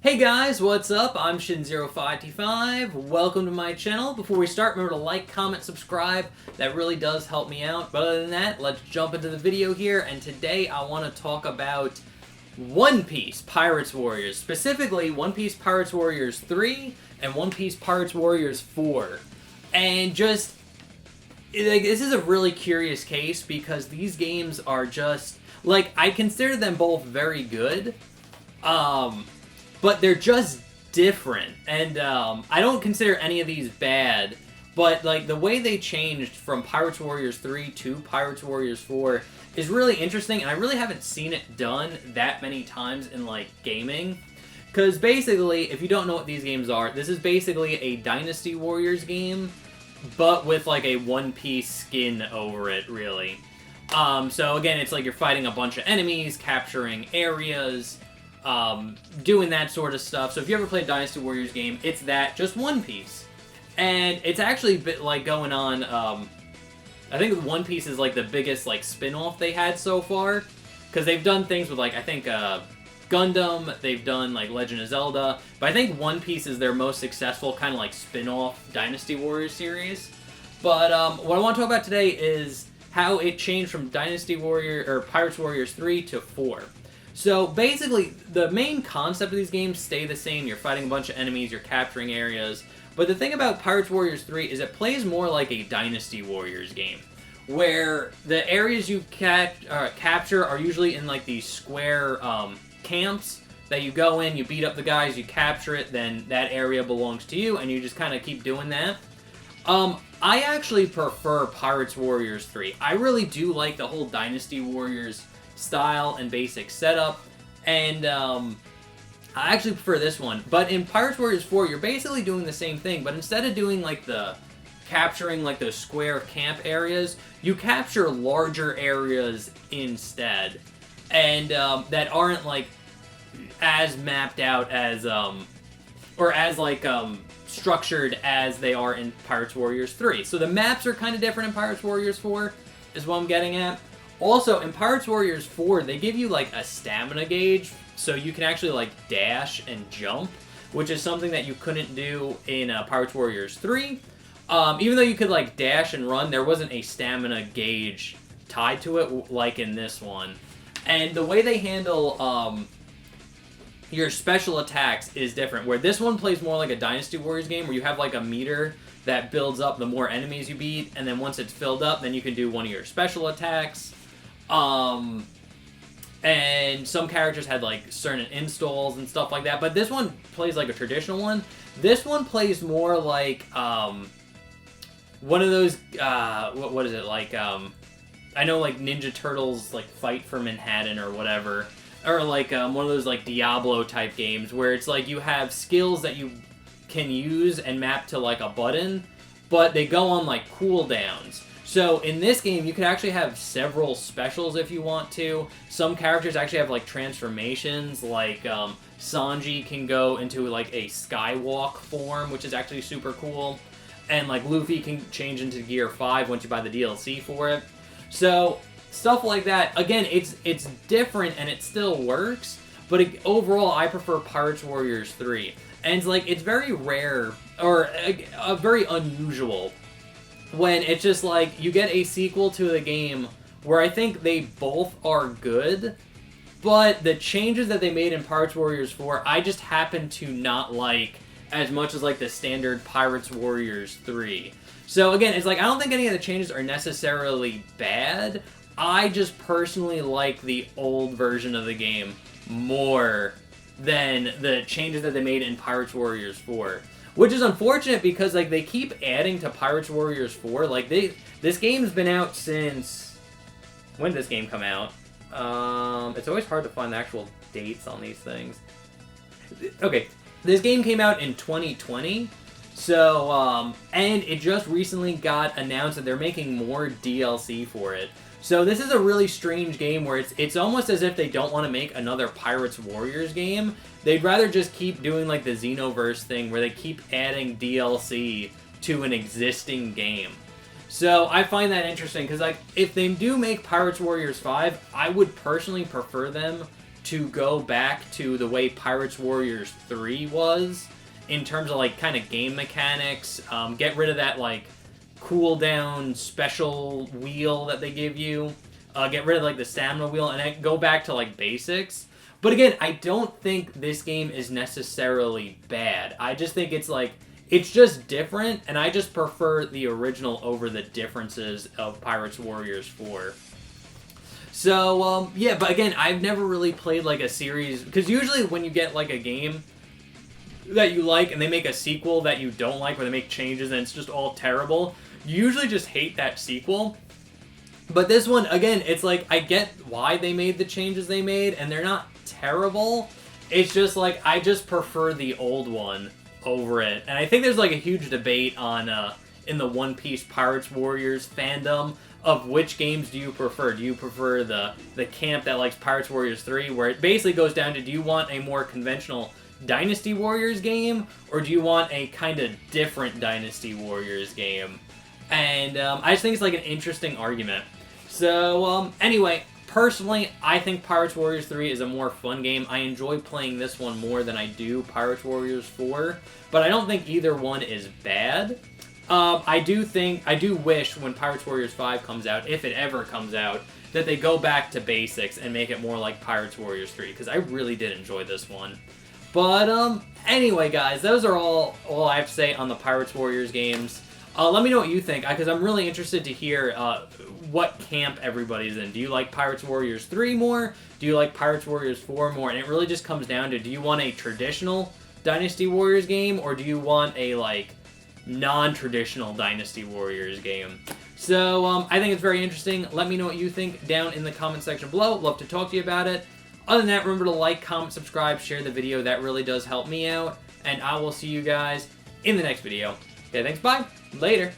Hey guys, what's up? I'm Shin05T5. Welcome to my channel. Before we start, remember to like, comment, subscribe. That really does help me out. But other than that, let's jump into the video here. And today I want to talk about One Piece Pirates Warriors. Specifically, One Piece Pirates Warriors 3 and One Piece Pirates Warriors 4. And just, like, this is a really curious case because these games are just, like, I consider them both very good. But they're just different, and I don't consider any of these bad, but like the way they changed from Pirates Warriors 3 to Pirates Warriors 4 is really interesting, and I really haven't seen it done that many times in like gaming. Because basically, if you don't know what these games are, this is basically a Dynasty Warriors game, but with like a One Piece skin over it, really. So again, it's like you're fighting a bunch of enemies, capturing areas, doing that sort of stuff. So if you ever played a Dynasty Warriors game, it's that, just One Piece. And it's actually a bit like going on, I think One Piece is like the biggest like spin-off they had so far. Because they've done things with like, I think, Gundam, they've done like Legend of Zelda. But I think One Piece is their most successful kind of like spin-off Dynasty Warriors series. But what I want to talk about today is how it changed from Dynasty Warrior, or Pirates Warriors 3 to 4. So basically, the main concept of these games stay the same. You're fighting a bunch of enemies, you're capturing areas. But the thing about Pirates Warriors 3 is it plays more like a Dynasty Warriors game, where the areas you capture are usually in like these square camps that you go in, you beat up the guys, you capture it, then that area belongs to you, and you just kind of keep doing that. I actually prefer Pirates Warriors 3. I really do like the whole Dynasty Warriors style and basic setup, and I actually prefer this one. But in Pirates Warriors 4, you're basically doing the same thing, but instead of doing like the capturing like those square camp areas, you capture larger areas instead, and that aren't like as mapped out as or as like structured as they are in Pirates Warriors 3. So the maps are kind of different in Pirates Warriors 4, is what I'm getting at. Also, in Pirates Warriors 4, they give you, like, a stamina gauge, so you can actually, like, dash and jump, which is something that you couldn't do in Pirates Warriors 3. Even though you could, like, dash and run, there wasn't a stamina gauge tied to it, like in this one. And the way they handle your special attacks is different, where this one plays more like a Dynasty Warriors game, where you have, like, a meter that builds up the more enemies you beat, and then once it's filled up, then you can do one of your special attacks. And some characters had like certain installs and stuff like that, but this one plays like a traditional one. This one plays more like one of those what is it, like I know like Ninja Turtles like Fight for Manhattan or whatever, or like one of those like Diablo type games where it's like you have skills that you can use and map to like a button, but they go on like cooldowns. So in this game, you can actually have several specials if you want to. Some characters actually have like transformations, like Sanji can go into like a skywalk form, which is actually super cool. And like Luffy can change into Gear 5 once you buy the DLC for it. So stuff like that. Again, it's different and it still works, but overall I prefer Pirates Warriors 3. And it's like, it's very rare, or very unusual, when it's just like, you get a sequel to the game where I think they both are good, but the changes that they made in Pirates Warriors 4, I just happen to not like as much as like the standard Pirates Warriors 3. So again, it's like, I don't think any of the changes are necessarily bad. I just personally like the old version of the game more than the changes that they made in Pirates Warriors 4. Which is unfortunate because like they keep adding to Pirates Warriors 4. Like this game's been out since, when did this game come out? It's always hard to find the actual dates on these things. Okay, this game came out in 2020. So and it just recently got announced that they're making more DLC for it. So this is a really strange game where it's almost as if they don't want to make another Pirates Warriors game. They'd rather just keep doing like the Xenoverse thing where they keep adding DLC to an existing game. So I find that interesting because like if they do make Pirates Warriors 5, I would personally prefer them to go back to the way Pirates Warriors 3 was in terms of like kind of game mechanics. Get rid of that like cooldown special wheel that they give you. Get rid of like the stamina wheel and go back to like basics. But again, I don't think this game is necessarily bad. I just think it's like, it's just different, and I just prefer the original over the differences of Pirates Warriors 4. So, yeah, but again, I've never really played like a series, because usually when you get like a game that you like and they make a sequel that you don't like, where they make changes and it's just all terrible, you usually just hate that sequel. But this one, again, it's like, I get why they made the changes they made, and they're not terrible. It's just like, I just prefer the old one over it. And I think there's like a huge debate on, in the One Piece Pirates Warriors fandom, of which games do you prefer? Do you prefer the camp that likes Pirates Warriors 3, where it basically goes down to, do you want a more conventional Dynasty Warriors game, or do you want a kind of different Dynasty Warriors game? And I just think it's like an interesting argument. So, anyway, personally, I think Pirates Warriors 3 is a more fun game. I enjoy playing this one more than I do Pirates Warriors 4, but I don't think either one is bad. I do wish when Pirates Warriors 5 comes out, if it ever comes out, that they go back to basics and make it more like Pirates Warriors 3, because I really did enjoy this one. But, anyway, guys, those are all I have to say on the Pirates Warriors games. Let me know what you think, because I'm really interested to hear what camp everybody's in. Do you like Pirates Warriors 3 more? Do you like Pirates Warriors 4 more? And it really just comes down to, do you want a traditional Dynasty Warriors game, or do you want a, like, non-traditional Dynasty Warriors game? So, I think it's very interesting. Let me know what you think down in the comment section below. Love to talk to you about it. Other than that, remember to like, comment, subscribe, share the video. That really does help me out. And I will see you guys in the next video. Okay, thanks, bye. Later.